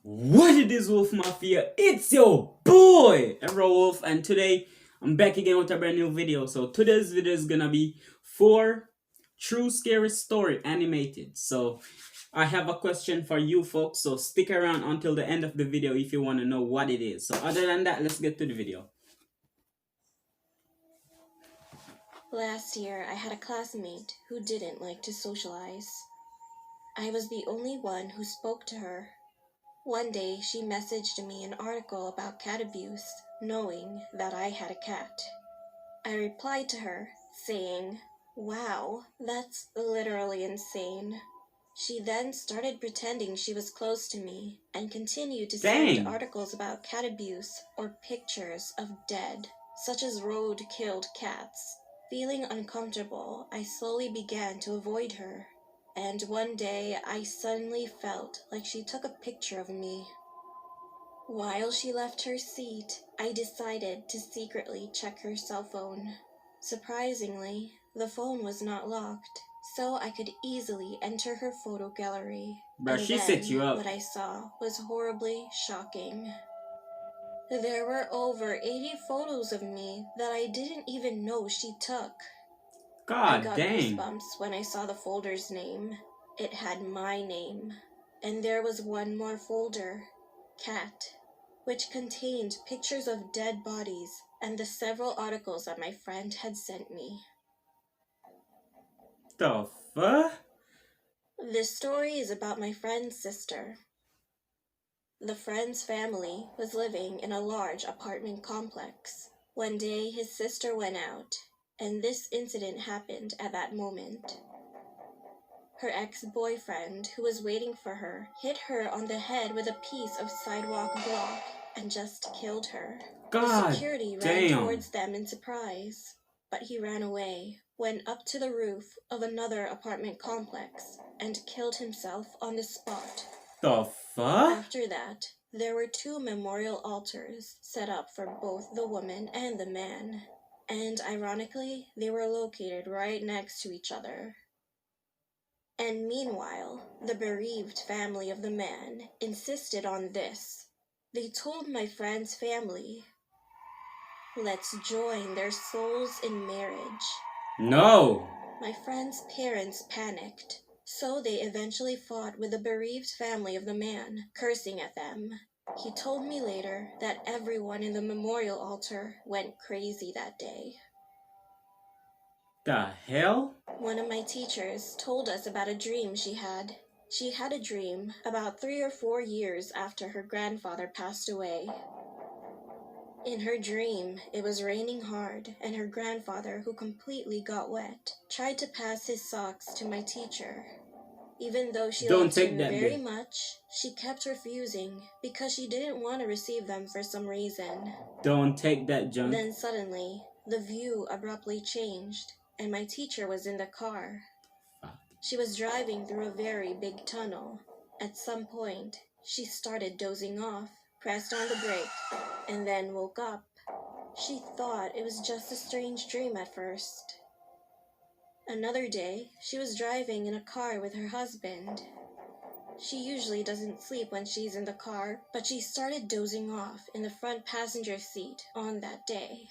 What it is, Wolf Mafia? It's your boy, Ebro Wolf, and today I'm back again with a brand new video. So today's video is gonna be 4 true scary story animated. So I have a question for you folks, so stick around until the end of the video if you want to know what it is. So other than that, let's get to the video. Last year, I had a classmate who didn't like to socialize. I was the only one who spoke to her. One day, she messaged me an article about cat abuse, knowing that I had a cat. I replied to her, saying, "Wow, that's literally insane." She then started pretending she was close to me and continued to send Dang. articles about cat abuse or pictures of dead, such as road-killed cats. Feeling uncomfortable, I slowly began to avoid her, and one day I suddenly felt like she took a picture of me. While she left her seat, I decided to secretly check her cell phone. Surprisingly, the phone was not locked, so I could easily enter her photo gallery. Bruh, And she then, set you up. what I saw was horribly shocking. There were over 80 photos of me that I didn't even know she took. I God got dang. goosebumps when I saw the folder's name. It had my name. And there was one more folder, Cat, which contained pictures of dead bodies and the several articles that my friend had sent me. The fuck? This story is about my friend's sister. The friend's family was living in a large apartment complex. One day, his sister went out, and this incident happened at that moment. Her ex-boyfriend, who was waiting for her, hit her on the head with a piece of sidewalk block and just killed her. God The security ran towards them in surprise, but he ran away, went up to the roof of another apartment complex, and killed himself on the spot. The fuck? After that, there were 2 memorial altars set up for both the woman and the man, and ironically, they were located right next to each other. And meanwhile, the bereaved family of the man insisted on this. They told my friend's family, "Let's join their souls in marriage." No. My friend's parents panicked, so they eventually fought with the bereaved family of the man, cursing at them. He told me later that everyone in the memorial altar went crazy that day. The hell? One of my teachers told us about a dream she had. She had a dream about 3 or 4 years after her grandfather passed away. In her dream, it was raining hard, and her grandfather, who completely got wet, tried to pass his socks to my teacher. Even though she loved him very much, she kept refusing because she didn't want to receive them for some reason. Don't take that junk. Then suddenly, the view abruptly changed, and my teacher was in the car. She was driving through a very big tunnel. At some point, she started dozing off, pressed on the brake, and then woke up. She thought it was just a strange dream at first. Another day, she was driving in a car with her husband. She usually doesn't sleep when she's in the car, but she started dozing off in the front passenger seat on that day.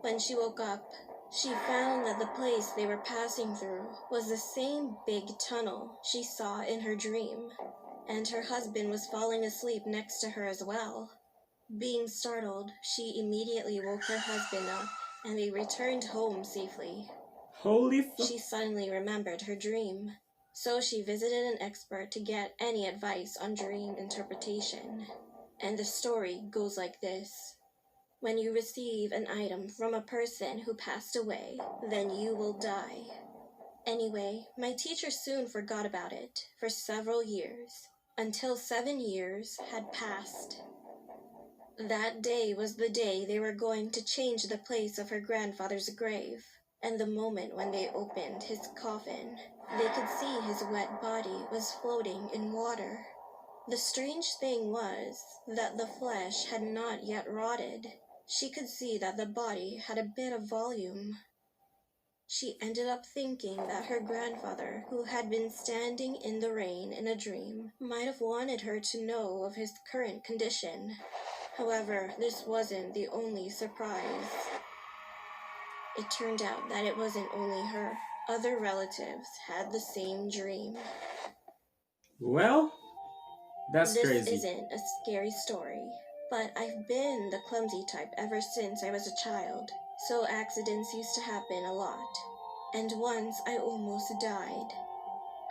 When she woke up, she found that the place they were passing through was the same big tunnel she saw in her dream, and her husband was falling asleep next to her as well. Being startled, she immediately woke her husband up, and they returned home safely. Holy fuck. She suddenly remembered her dream, so she visited an expert to get any advice on dream interpretation. And the story goes like this. When you receive an item from a person who passed away, then you will die. Anyway, my teacher soon forgot about it for several years, until 7 years had passed. That day was the day they were going to change the place of her grandfather's grave, and the moment when they opened his coffin, they could see his wet body was floating in water. The strange thing was that the flesh had not yet rotted. She could see that the body had a bit of volume. She ended up thinking that her grandfather, who had been standing in the rain in a dream, might have wanted her to know of his current condition. However, this wasn't the only surprise. It turned out that it wasn't only her. Other relatives had the same dream. Well, that's This crazy. isn't a scary story, but I've been the clumsy type ever since I was a child, so accidents used to happen a lot. And once I almost died.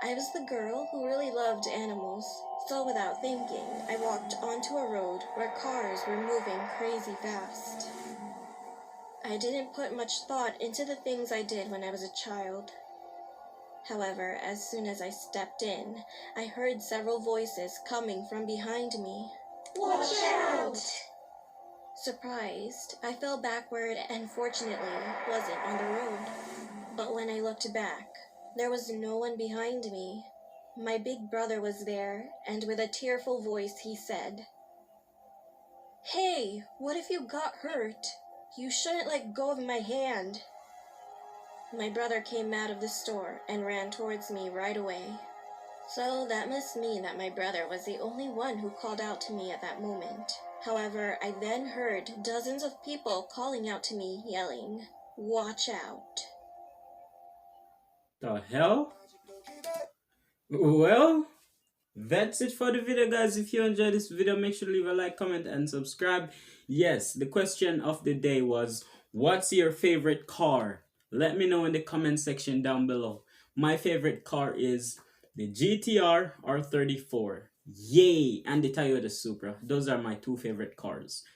I was the girl who really loved animals, so without thinking, I walked onto a road where cars were moving crazy fast. I didn't put much thought into the things I did when I was a child. However, as soon as I stepped in, I heard several voices coming from behind me. Watch out! Surprised, I fell backward and fortunately wasn't on the road. But when I looked back, there was no one behind me. My big brother was there, and with a tearful voice he said, "Hey, what if you got hurt? You shouldn't let go of my hand." My brother came out of the store and ran towards me right away. So that must mean that my brother was the only one who called out to me at that moment. However, I then heard dozens of people calling out to me, yelling, "Watch out." The hell? Well, that's it for the video, guys. If you enjoyed this video, make sure to leave a like, comment, and subscribe. Yes, the question of the day was, what's your favorite car? Let me know in the comment section down below. My favorite car is the GTR R34. Yay! And the Toyota Supra. Those are my two favorite cars.